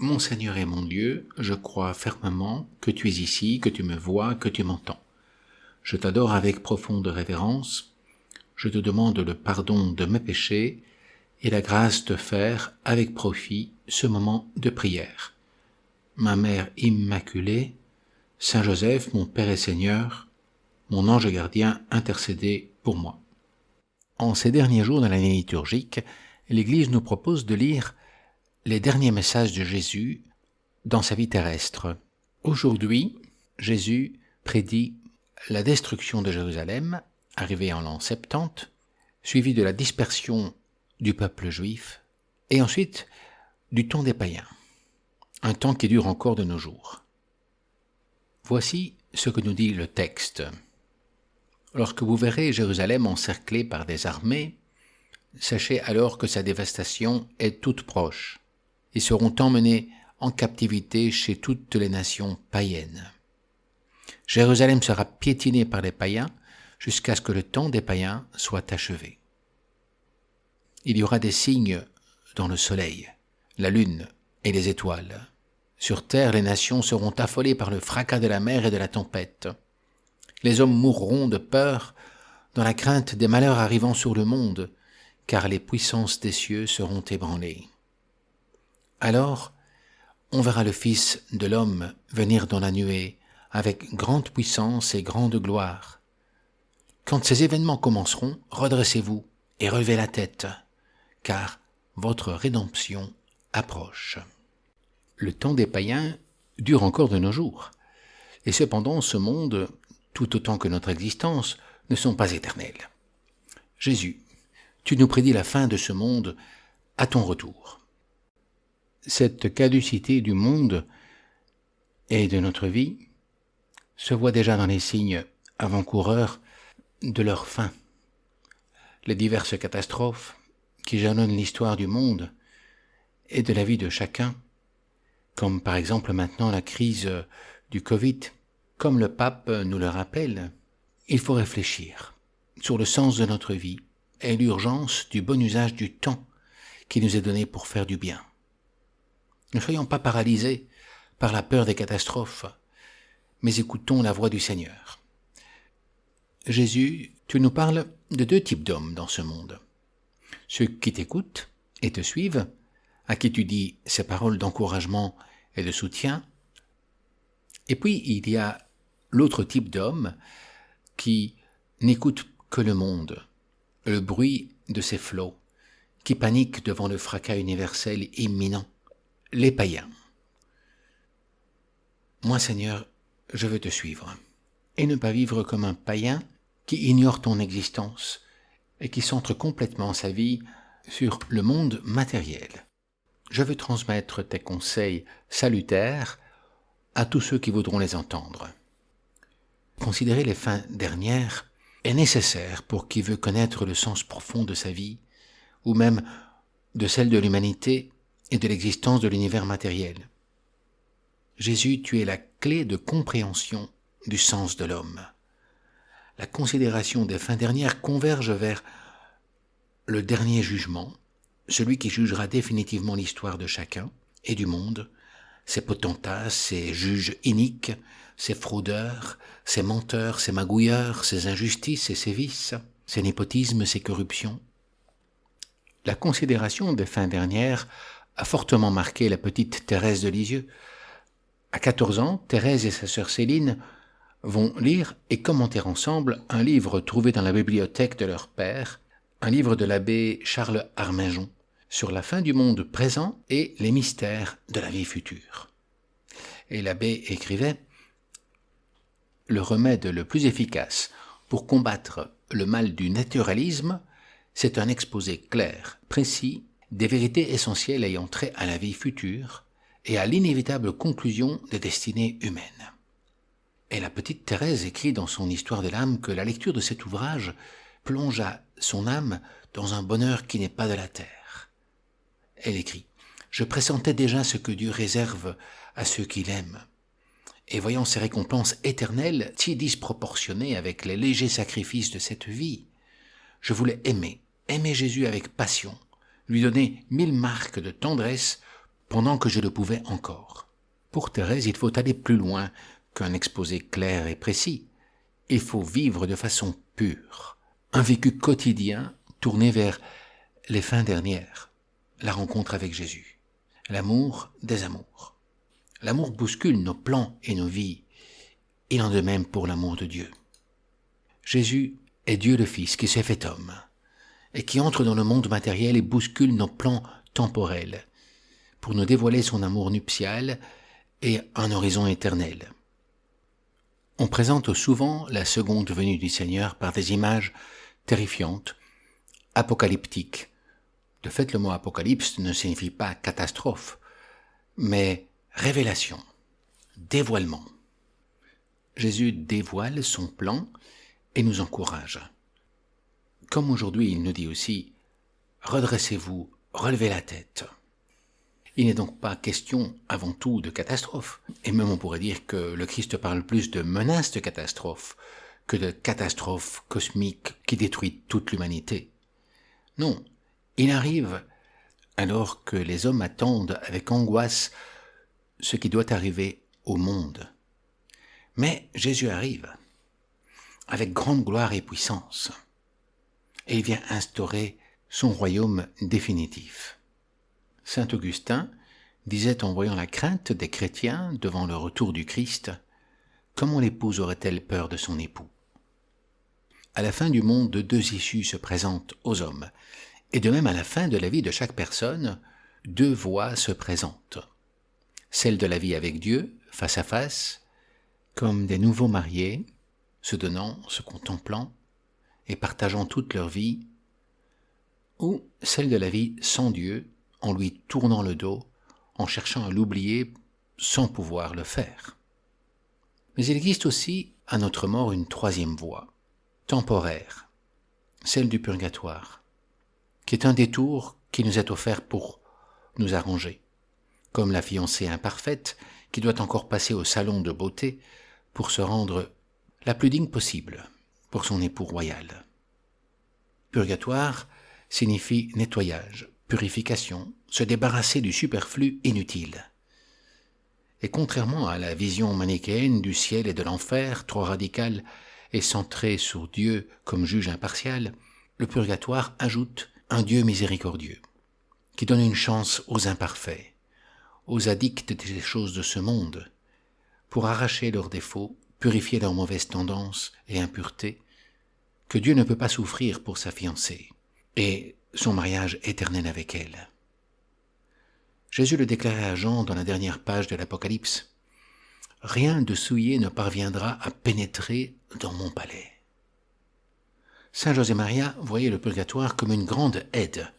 Mon Seigneur et mon Dieu, je crois fermement que tu es ici, que tu me vois, que tu m'entends. Je t'adore avec profonde révérence. Je te demande le pardon de mes péchés et la grâce de faire avec profit ce moment de prière. Ma Mère Immaculée, Saint Joseph, mon Père et Seigneur, mon ange gardien, intercédez pour moi. En ces derniers jours de l'année liturgique, l'Église nous propose de lire les derniers messages de Jésus dans sa vie terrestre. Aujourd'hui, Jésus prédit la destruction de Jérusalem, arrivée en l'an 70, suivie de la dispersion du peuple juif, et ensuite du temps des païens, un temps qui dure encore de nos jours. Voici ce que nous dit le texte. Lorsque vous verrez Jérusalem encerclée par des armées, sachez alors que sa dévastation est toute proche. Ils seront emmenés en captivité chez toutes les nations païennes. Jérusalem sera piétinée par les païens jusqu'à ce que le temps des païens soit achevé. Il y aura des signes dans le soleil, la lune et les étoiles. Sur terre, les nations seront affolées par le fracas de la mer et de la tempête. Les hommes mourront de peur dans la crainte des malheurs arrivant sur le monde, car les puissances des cieux seront ébranlées. Alors, on verra le Fils de l'homme venir dans la nuée avec grande puissance et grande gloire. Quand ces événements commenceront, redressez-vous et relevez la tête, car votre rédemption approche. Le temps des païens dure encore de nos jours, et cependant ce monde, tout autant que notre existence, ne sont pas éternels. Jésus, tu nous prédis la fin de ce monde à ton retour. Cette caducité du monde et de notre vie se voit déjà dans les signes avant-coureurs de leur fin. Les diverses catastrophes qui jalonnent l'histoire du monde et de la vie de chacun, comme par exemple maintenant la crise du Covid, comme le pape nous le rappelle, il faut réfléchir sur le sens de notre vie et l'urgence du bon usage du temps qui nous est donné pour faire du bien. Ne soyons pas paralysés par la peur des catastrophes, mais écoutons la voix du Seigneur. Jésus, tu nous parles de deux types d'hommes dans ce monde. Ceux qui t'écoutent et te suivent, à qui tu dis ces paroles d'encouragement et de soutien. Et puis il y a l'autre type d'hommes qui n'écoutent que le monde, le bruit de ses flots, qui paniquent devant le fracas universel imminent, les païens. Moi, Seigneur, je veux te suivre, et ne pas vivre comme un païen qui ignore ton existence et qui centre complètement sa vie sur le monde matériel. Je veux transmettre tes conseils salutaires à tous ceux qui voudront les entendre. Considérer les fins dernières est nécessaire pour qui veut connaître le sens profond de sa vie, ou même de celle de l'humanité et de l'existence de l'univers matériel. Jésus, tu es la clé de compréhension du sens de l'homme. La considération des fins dernières converge vers le dernier jugement, celui qui jugera définitivement l'histoire de chacun et du monde, ses potentats, ses juges iniques, ses fraudeurs, ses menteurs, ses magouilleurs, ses injustices et ses vices, ses népotismes, ses corruptions. La considération des fins dernières a fortement marqué la petite Thérèse de Lisieux. À 14 ans, Thérèse et sa sœur Céline vont lire et commenter ensemble un livre trouvé dans la bibliothèque de leur père, un livre de l'abbé Charles Arminjon, sur la fin du monde présent et les mystères de la vie future. Et l'abbé écrivait « Le remède le plus efficace pour combattre le mal du naturalisme, c'est un exposé clair, précis, des vérités essentielles ayant trait à la vie future et à l'inévitable conclusion des destinées humaines. » Et la petite Thérèse écrit dans son Histoire de l'âme que la lecture de cet ouvrage plongea son âme dans un bonheur qui n'est pas de la terre. Elle écrit « Je pressentais déjà ce que Dieu réserve à ceux qui l'aiment. Et voyant ces récompenses éternelles si disproportionnées avec les légers sacrifices de cette vie, je voulais aimer Jésus avec passion, lui donner 1000 marques de tendresse pendant que je le pouvais encore. Pour Thérèse, il faut aller plus loin qu'un exposé clair et précis. Il faut vivre de façon pure, un vécu quotidien tourné vers les fins dernières, la rencontre avec Jésus, l'amour des amours. L'amour bouscule nos plans et nos vies. Il en est de même pour l'amour de Dieu. Jésus est Dieu le Fils qui s'est fait homme et qui entre dans le monde matériel et bouscule nos plans temporels pour nous dévoiler son amour nuptial et un horizon éternel. On présente souvent la seconde venue du Seigneur par des images terrifiantes, apocalyptiques. De fait, le mot apocalypse ne signifie pas catastrophe, mais révélation, dévoilement. Jésus dévoile son plan et nous encourage. Comme aujourd'hui, il nous dit aussi « Redressez-vous, relevez la tête ». Il n'est donc pas question avant tout de catastrophe. Et même on pourrait dire que le Christ parle plus de menace de catastrophe que de catastrophe cosmique qui détruit toute l'humanité. Non, il arrive alors que les hommes attendent avec angoisse ce qui doit arriver au monde. Mais Jésus arrive avec grande gloire et puissance et il vient instaurer son royaume définitif. Saint Augustin disait en voyant la crainte des chrétiens devant le retour du Christ, « Comment l'épouse aurait-elle peur de son époux ?» À la fin du monde, deux issues se présentent aux hommes, et de même à la fin de la vie de chaque personne, deux voies se présentent. Celle de la vie avec Dieu, face à face, comme des nouveaux mariés, se donnant, se contemplant et partageant toute leur vie, ou celle de la vie sans Dieu, en lui tournant le dos, en cherchant à l'oublier sans pouvoir le faire. Mais il existe aussi, à notre mort, une troisième voie, temporaire, celle du purgatoire, qui est un détour qui nous est offert pour nous arranger, comme la fiancée imparfaite qui doit encore passer au salon de beauté pour se rendre la plus digne possible pour son époux royal. Purgatoire signifie nettoyage, purification, se débarrasser du superflu inutile. Et contrairement à la vision manichéenne du ciel et de l'enfer, trop radicale et centrée sur Dieu comme juge impartial, le purgatoire ajoute un Dieu miséricordieux, qui donne une chance aux imparfaits, aux addicts des choses de ce monde, pour arracher leurs défauts, purifier leurs mauvaises tendances et impuretés, que Dieu ne peut pas souffrir pour sa fiancée, et son mariage éternel avec elle. Jésus le déclarait à Jean dans la dernière page de l'Apocalypse. « Rien de souillé ne parviendra à pénétrer dans mon palais. » Saint José Maria voyait le purgatoire comme une grande aide,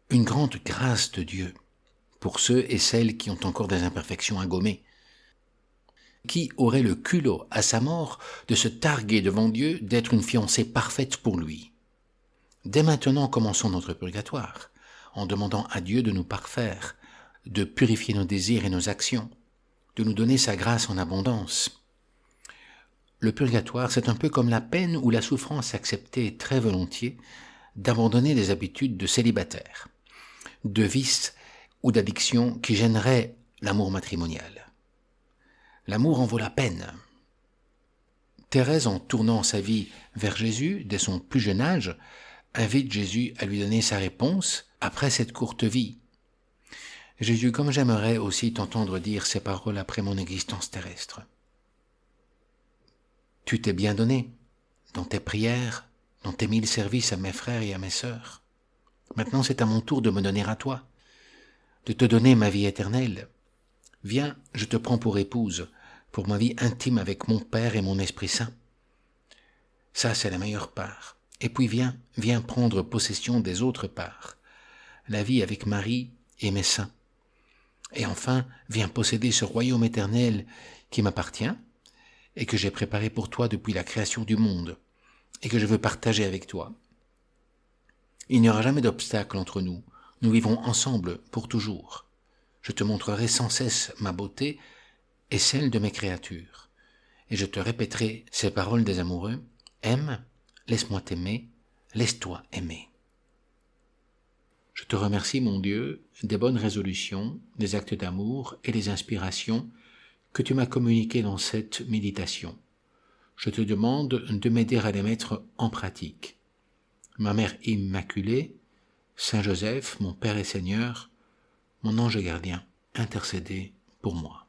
une grande grâce de Dieu pour ceux et celles qui ont encore des imperfections à gommer. Qui aurait le culot à sa mort de se targuer devant Dieu d'être une fiancée parfaite pour lui? Dès maintenant, commençons notre purgatoire, en demandant à Dieu de nous parfaire, de purifier nos désirs et nos actions, de nous donner sa grâce en abondance. Le purgatoire, c'est un peu comme la peine ou la souffrance acceptée très volontiers d'abandonner des habitudes de célibataire, de vices ou d'addictions qui gêneraient l'amour matrimonial. L'amour en vaut la peine. Thérèse, en tournant sa vie vers Jésus dès son plus jeune âge, invite Jésus à lui donner sa réponse après cette courte vie. Jésus, comme j'aimerais aussi t'entendre dire ces paroles après mon existence terrestre. Tu t'es bien donné, dans tes prières, dans tes 1000 services à mes frères et à mes sœurs. Maintenant c'est à mon tour de me donner à toi, de te donner ma vie éternelle. Viens, je te prends pour épouse, pour ma vie intime avec mon Père et mon Esprit Saint. Ça, c'est la meilleure part. Et puis viens prendre possession des autres parts, la vie avec Marie et mes saints. Et enfin, viens posséder ce royaume éternel qui m'appartient et que j'ai préparé pour toi depuis la création du monde et que je veux partager avec toi. Il n'y aura jamais d'obstacle entre nous. Nous vivons ensemble pour toujours. Je te montrerai sans cesse ma beauté et celle de mes créatures. Et je te répéterai ces paroles des amoureux. Aime, laisse-moi t'aimer, laisse-toi aimer. Je te remercie, mon Dieu, des bonnes résolutions, des actes d'amour et des inspirations que tu m'as communiquées dans cette méditation. Je te demande de m'aider à les mettre en pratique. Ma Mère Immaculée, Saint Joseph, mon Père et Seigneur, mon ange gardien, intercédez pour moi.